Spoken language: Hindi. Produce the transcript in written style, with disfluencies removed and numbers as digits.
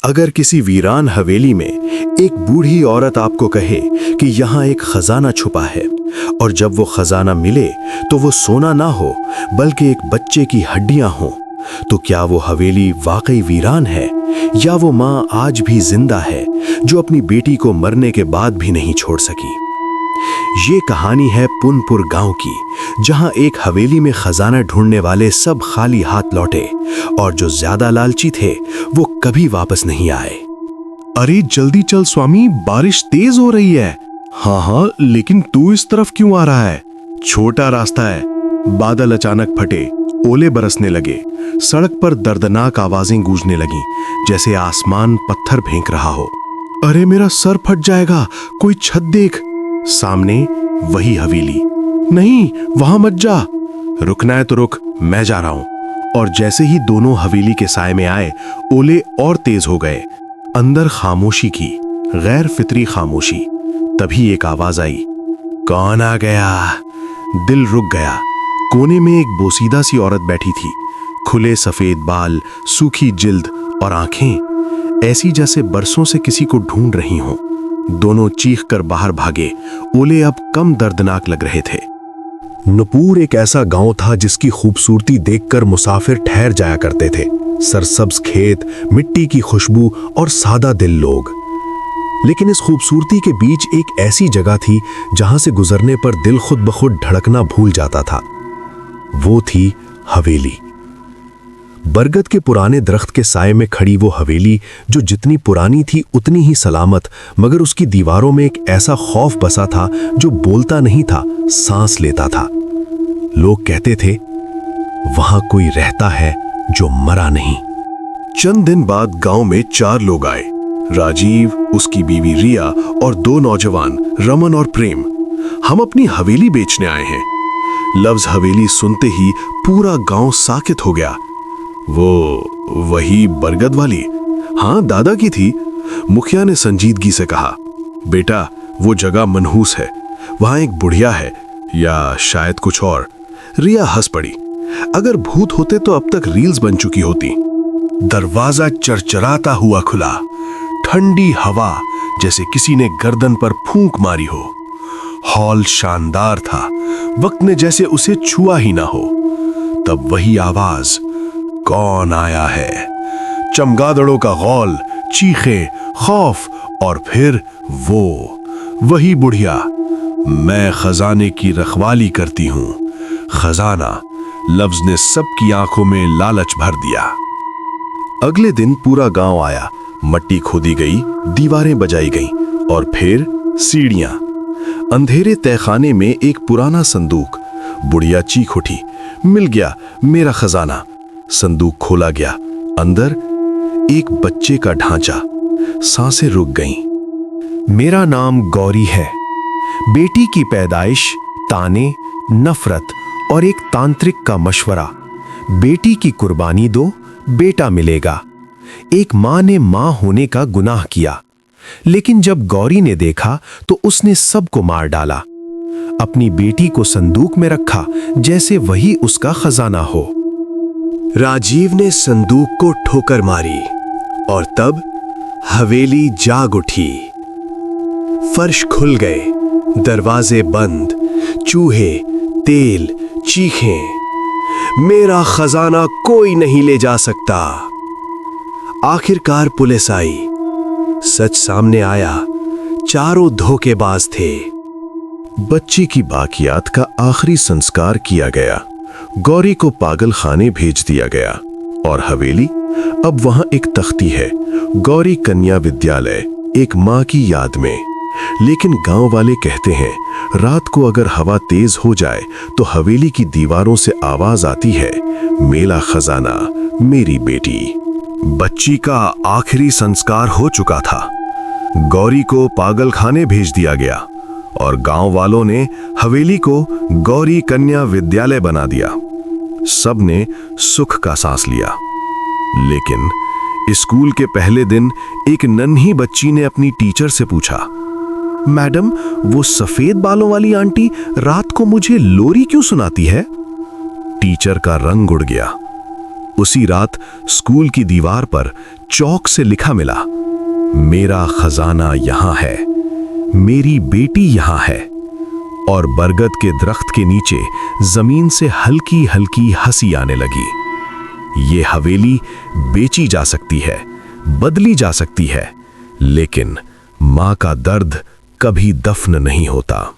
अगर किसी वीरान हवेली में एक बूढ़ी औरत आपको कहे कि यहाँ एक खजाना छुपा है और जब वो खजाना मिले तो वो सोना ना हो बल्कि एक बच्चे की हड्डियां हों, तो क्या वो हवेली वाकई वीरान है या वो माँ आज भी जिंदा है जो अपनी बेटी को मरने के बाद भी नहीं छोड़ सकी। ये कहानी है पुनपुर गांव की, जहां एक हवेली में खजाना ढूंढने वाले सब खाली हाथ लौटे और जो ज्यादा लालची थे वो कभी वापस नहीं आए। अरे जल्दी चल स्वामी, बारिश तेज हो रही है। हाँ, लेकिन तू इस तरफ क्यों आ रहा है? छोटा रास्ता है। बादल अचानक फटे, ओले बरसने लगे, सड़क पर दर्दनाक आवाजें गूंजने लगीं, जैसे आसमान पत्थर फेंक रहा हो। अरे मेरा सर फट जाएगा, कोई छत देख। सामने वही हवेली। नहीं, वहां मत जा। रुकना है तो रुक, मैं जा रहा हूं। और जैसे ही दोनों हवेली के साए में आए, ओले और तेज हो गए। अंदर खामोशी की, गैर फितरी खामोशी। तभी एक आवाज आई, कौन आ गया? दिल रुक गया। कोने में एक बोसीदा सी औरत बैठी थी, खुले सफेद बाल, सूखी जिल्द और आंखें ऐसी जैसे बरसों से किसी को ढूंढ रही हों। दोनों चीख कर बाहर भागे। ओले अब कम दर्दनाक लग रहे थे। नुपुर एक ऐसा गांव था जिसकी खूबसूरती देखकर मुसाफिर ठहर जाया करते थे। सरसब्ज खेत, मिट्टी की खुशबू और सादा दिल लोग। लेकिन इस खूबसूरती के बीच एक ऐसी जगह थी जहां से गुजरने पर दिल खुद ब खुद धड़कना भूल जाता था। वो थी हवेली। बरगद के पुराने दरख्त के साए में खड़ी वो हवेली, जो जितनी पुरानी थी उतनी ही सलामत, मगर उसकी दीवारों में एक ऐसा खौफ बसा था जो बोलता नहीं था, सांस लेता था। लोग कहते थे, वहां कोई रहता है जो मरा नहीं। चंद दिन बाद गांव में 4 लोग आए। राजीव, उसकी बीवी रिया और 2 नौजवान रमन और प्रेम। हम अपनी हवेली बेचने आए हैं। लफ्ज हवेली सुनते ही पूरा गांव साकित हो गया। वही बरगद वाली? हाँ, दादा की थी। मुखिया ने संजीदगी से कहा, बेटा वो जगह मनहूस है, वहां एक बुढ़िया है, या शायद कुछ और। रिया हंस पड़ी, अगर भूत होते तो अब तक रील्स बन चुकी होती। दरवाजा चरचराता हुआ खुला। ठंडी हवा जैसे किसी ने गर्दन पर फूंक मारी हो। हॉल शानदार था, वक्त ने जैसे उसे छुआ ही ना हो। तब वही आवाज, कौन आया है? चमगादड़ों का गौल, चीखे, खौफ और फिर वही बुढ़िया, मैं खजाने की रखवाली करती हूं। खजाना लफ्ज ने सबकी आंखों में लालच भर दिया। अगले दिन पूरा गांव आया। मट्टी खोदी गई, दीवारें बजाई गईं और फिर सीढ़ियां। अंधेरे तहखाने में एक पुराना संदूक। बुढ़िया चीख उठी, मिल गया मेरा खजाना। संदूक खोला गया। अंदर एक बच्चे का ढांचा। सांसें रुक गईं। मेरा नाम गौरी है। बेटी की पैदाइश, ताने, नफरत और एक तांत्रिक का मशवरा। बेटी की कुर्बानी दो, बेटा मिलेगा। एक मां ने मां होने का गुनाह किया, लेकिन जब गौरी ने देखा तो उसने सबको मार डाला। अपनी बेटी को संदूक में रखा जैसे वही उसका खजाना हो। राजीव ने संदूक को ठोकर मारी और तब हवेली जाग उठी। फर्श खुल गए, दरवाजे बंद, चूहे, तेल, चीखें। मेरा खजाना कोई नहीं ले जा सकता। आखिरकार पुलिस आई। सच सामने आया, चारों धोखेबाज थे। बच्ची की बाकियात का आखिरी संस्कार किया गया। गौरी को पागल खाने भेज दिया गया और हवेली अब वहां एक तख्ती है, गौरी कन्या विद्यालय, एक मां की याद में। लेकिन गांव वाले कहते हैं, रात को अगर हवा तेज हो जाए तो हवेली की दीवारों से आवाज आती है, मेरा खजाना, मेरी बेटी। बच्ची का आखिरी संस्कार हो चुका था। गौरी को पागल खाने भेज दिया गया और गांव वालों ने हवेली को गौरी कन्या विद्यालय बना दिया। सबने सुख का सांस लिया। लेकिन स्कूल के पहले दिन एक नन्ही बच्ची ने अपनी टीचर से पूछा, मैडम, वो सफेद बालों वाली आंटी रात को मुझे लोरी क्यों सुनाती है? टीचर का रंग उड़ गया। उसी रात स्कूल की दीवार पर चौक से लिखा मिला, मेरा खजाना यहां है, मेरी बेटी यहां है। और बरगद के दरख्त के नीचे जमीन से हल्की हल्की हंसी आने लगी। ये हवेली बेची जा सकती है, बदली जा सकती है, लेकिन मां का दर्द कभी दफन नहीं होता।